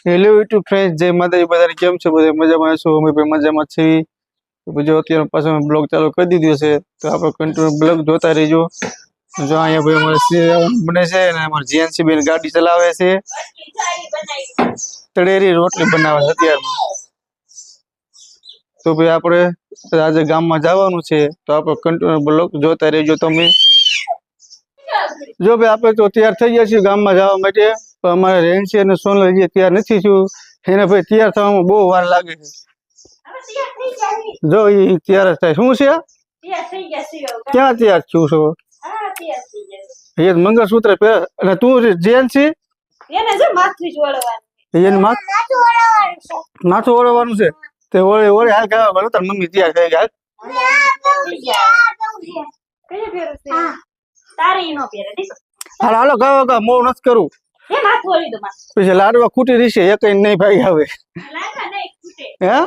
Hello YouTube friend, જય માતાજી. બધાને કેમ છે? બધા મજામાં છો? અમે પણ મજામાં છીએ. જો અત્યારે પાછો અમે બ્લોગ ચાલુ કરી દીધો છે, તો આપણે કન્ટિન્યુ બ્લોગ જોતા રહીજો. જો અહીંયા ભાઈ અમારે બને છે અને અમારે જીએનસી બેન ગાડી ચલાવે છે. તળેરી રોટલી બનાવે છે અત્યારમાં. તો ભાઈ આપણે આજે ગામમાં જવાનું છે, તો આપણે કન્ટિન્યુ બ્લોગ જોતા રહેજો તમે. જો ભાઈ આપણે તો તૈયાર થઈ ગયા છીએ ગામમાં જવા માટે, તો અમારે રેન્સી અને સોનલ હજી તૈયાર નથી થયું. એને ભાઈ તૈયાર થવામાં બહુ વાર લાગે છે. જો એ તૈયાર જ થાય. શું છે ક્યાં તૈયાર થયું છો? એ મંગળસૂત્ર પહેર અને તું જેન્સી એને માથું ઓળવાનું છે. તે ઓળે ઓળે હાલ ખાવા બોલો તાર મમ્મી તૈયાર થઈ ગયા. હાલ હાલો ગાવા ગા મોં નથી કરું. પછી લાડવા ખૂટી રહેશે એક નહીં ભાઈ આવે. હે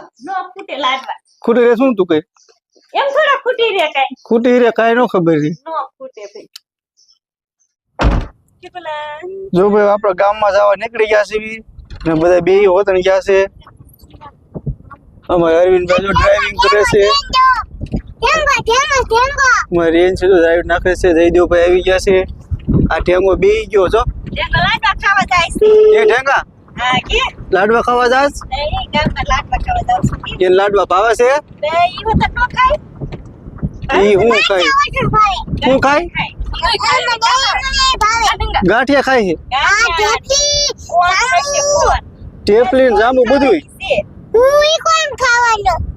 ખૂટી રે શું તું કઈ એમ થોડા ખૂટી રે કાઈ ખૂટી રે કાઈ નો ખબર છે. નો ખૂટે ભાઈ જો ભાઈ આપણે ગામમાં જવા નીકળી ગયા છે ને બધા બે હોતણ ગયા છે. અમારે અરવિંદભાઈ જો ડ્રાઇવિંગ કરે છે. અમારે રેન્જ છે તો ડ્રાઈવ નાખે છે. જયદેવભાઈ આવી ગયા છે. આ ઠેંગો બેહી ગયો છો. લાડવા ખાવા જાય છે. એ ઠેંગા હા કે લાડવા ખાવા જાસ? નહીં ગામમાં લાડવા ખાવા જાવ છું. એ લાડવા ભાવે છે? ઈ વખત નો ખાય. ઈ હું ખાય? હું ખાય? ગાંઠિયા ખાય છે? ટેપલી ને જાંબુ બધું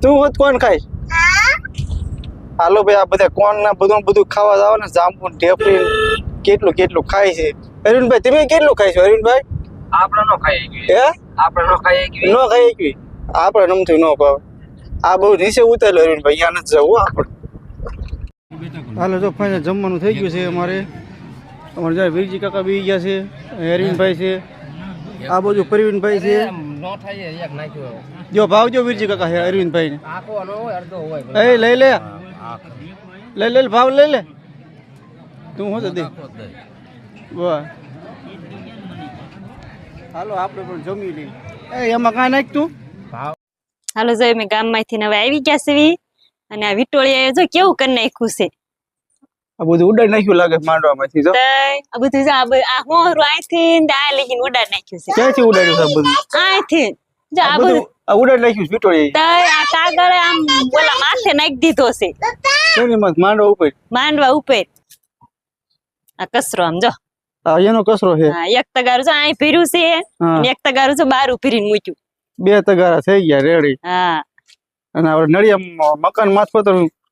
તું હોત કોણ ખાય? હાલો ભાઈ આ બધા કોણ ના બધું ખાવા જાવ ને જાંબુ ને ટેપલી કેટલું કેટલું ખાય છે. અરવિંદભાઈ તમે કેટલું ખાય છો? અરવિંદભાઈ આપણે નો ખાઈ ગઈ. હે આપણે નો ખાઈ ગઈ. નો ખાઈ ગઈ આપણે નમથી નો ભાવે. આ બહુ નીચે ઉતારેલો અરવિંદભાઈ, અહીંયા નથી જવું આપણે. હાલો જો ફાઈનલ જમવાનું થઈ ગયું છે. અમારે જ્યાં વીરજી કાકા બી ગયા છે, અરવિંદભાઈ છે, આ બાજુ પ્રવીણભાઈ છે. નો થાય એક નાખ્યો. જો ભાવ જો વીરજી કાકા છે અરવિંદભાઈ ને. આખો નો હોય અડધો હોય. એ લઈ લે ભાવ લઈ લે. તું હું તો દે વાહ. હાલો આપણે પણ જમી લઈએ. એમાં કાંઈ નાખ તું. હાલો જો અમે ગામમાંથી હવે આવી ગયા છે અને આ વિટોળિયા જો કેવું કરી નાખ્યું છે. આ બધું ઉડાડી નાખ્યું લાગે માંડવામાંથી. જો આ બધું જો આ હોરું આથી આ લગીને ઉડાડી નાખ્યું છે. ક્યાંથી ઉડાડ્યું છે આ બધું? આથી જો આ બધું આ ઉડાડી નાખ્યું છે વિટોળિયા. તય આ કાગળ આમ બોલા માથે નાખી દીધો છે. કોની માં? માંડવા ઉપર. માંડવા ઉપર આ કચરો આમ જો એનો કચરો છે. હા એક તગારું જો અહીં ભર્યું છે અને એક તગારું જો બાર ભરીને મૂક્યું. બે તગારા થઈ ગયા રેડી. હા અને હવે નળિયા મકાન માથે તો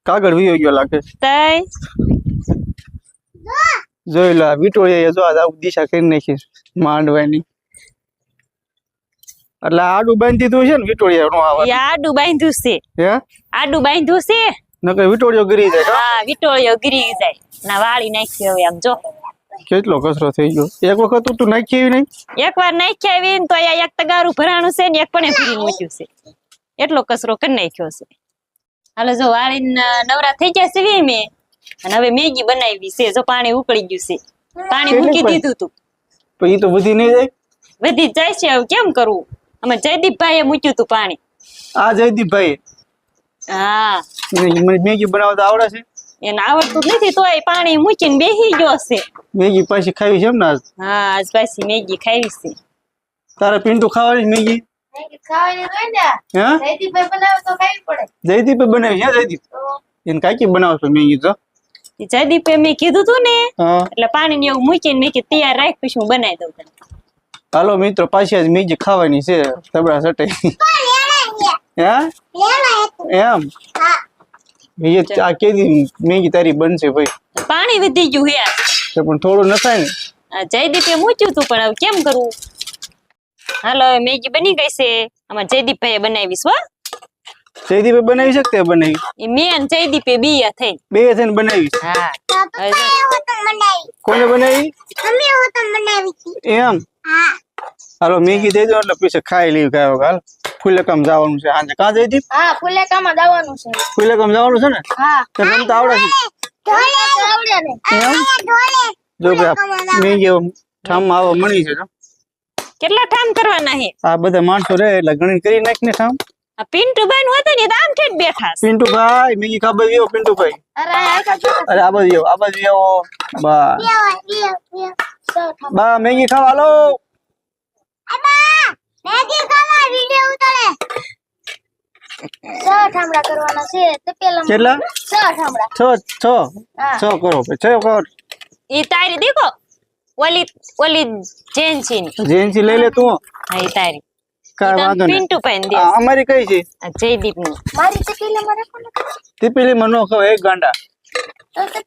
કાગળ વીયો ગયો લાગે. તય જોઈ લો વિટોળિયા જો આ દિશા કરી નાખી માંડવાની. એટલે આડું બાંધી દીધું છે ને વિટોળિયા નો આવે. આડું બાંધ્યું છે. હે આડું બાંધ્યું છે નકર વિટોળિયો ગરી જાય. હા વિટોળિયો ગરી જાય ના વાળી નાખી. હવે આમ જો કેટલો કચરો થઈ ગયો. એક વખત તું નાખી એવી નહીં? એકવાર નાખી આવી ને તો અહીંયા એક તગારું ભરાણું છે ને એક પણ ભરીને મૂક્યું છે. એટલો કચરો કરી નાખ્યો છે. હાલો જો વાળીને નવરા થઈ ગયા છે મેં અને હવે મેગી બનાવી છે. જો પાણી ઉકળી ગયું છે. પાણી મૂકી દીધું તું પણ એ તો વધી નહીં જાય. વધી જાય છે. હવે કેમ કરવું? અમે જયદીપભાઈ મૂક્યું તું પાણી. આ જયદીપભાઈ હા મને મેગી બનાવતા આવડે છે? એને આવડતું નથી તોય પાણી મૂકીને બેસી ગયો છે. મેગી પાછી ખાવી છે એમ ને આજ? હા આજ પાછી મેગી ખાવી છે. તારે પિન્ટુ ખાવાની મેગી? જયદીપે બનાવી છે. જયદીપ એને કાકી બનાવશો મેગી? તો જયદીપે મેં કીધું તું ને એટલે પાણી ને એવું મૂકીને મેં કીધું તૈયાર રાખ પછી હું બનાવી દઉં તને. હાલો મિત્રો પાછી આજ મેગી ખાવાની છે. તબડા સટે એમ આ કેદી મેગી તારી બનશે ભાઈ? પાણી વધી ગયું હે પણ થોડું નખાય ને. જયદીપે મૂક્યું તું પણ હવે કેમ કરવું? હાલો મેગી બની ગઈ છે. આમાં જયદીપભાઈ બનાવીશ. હો જયદીપે બનાવી શકતે? બનાવી એ મેં જયદીપે બીયા થઈ બે થઈને બનાવી. હા કોને બનાવી? એમ હાલો મેગી દઈ દો એટલે પછી ખાઈ લેવી. ખાયો હાલ ફુલેકામ જવાનું છે સાંજે. કાં જયદીપ? હા ફુલેકામાં જવાનું છે. ફુલેકામ જવાનું છે ને? હા રમતા આવડે છે? એમ જો મેગી ઠામમાં આવવા મળી છે. કેટલા ઠામ કરવાના હે આ બધા માણસો રહે એટલે ગણી કરી નાખ ને સામ આ પિન્ટુભાઈ નું હતું ને તો આમ ઠેઠ બેઠા છે. પિન્ટુભાઈ મેગી ખાવા આવ્યો પિન્ટુભાઈ અરે આ બાજુ આવો બા બા મેગી ખાવા હાલો કેટલા છ કરો છ કર ઈ તારી દેખો ઓલી જેન્સી ની જેન્સી લઈ લે તું હા ઈ તારી કાંઈ વાંધો નહીં પિન્ટુભાઈ ને દે અમારી કઈ છે આ જયદીપ નું તીપીલી માં નો ખવાય એક ગાંડા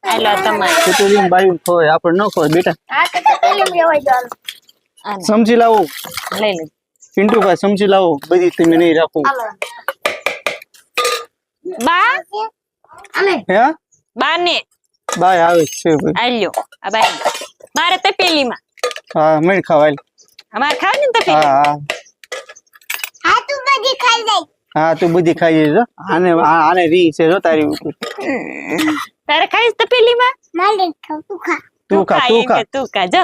આલો તમારે તીપીલી બાયું ખવાય આપણે ન ખવાય બેટા આને સમજી લાવો લઈ લે પિન્ટુભાઈ સમજી લાવો બધી તમે નહીં રાખો બા હે બા ને બાય આવે જ છે ભાઈ આલ્યો આ બાઈ મારે તપેલી માં હા મળી ખાવાય અમારે ખાવ ને તપેલી હા હા તું બધી ખાઈ જઈશ હો. આને રી છે જો તારી ઉપર તારે ખાઈશ તપેલી માં તું ખા તું ખા જો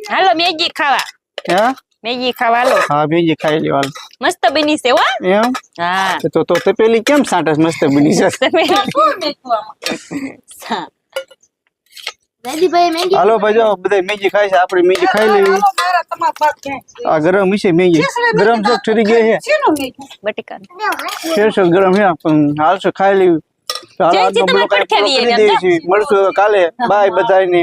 હાલો મેગી ખાવા હે મેગી ખાવા લો હા બીજી ખાઈ લેવાનું મસ્ત બની છે હો એમ હા તો પેલી કેમ સાંટસ મસ્ત બની છે હાલો ભાઈ જો બધા મેગી ખાય છે આપણે મેગી ખાઈ લેવી આ ગરમ છે મેગી ગરમ તો ઠરી ગઈ છે બટેકા શેર ગરમ છે પણ હાલશો ખાઈ લેવી તો હાલો જયજી, આજનો તમે બ્લોગ પડખે પૂરો આવીએ કરી એમ દઈએ જો. છીએ મળશું કાલે બાય બધાને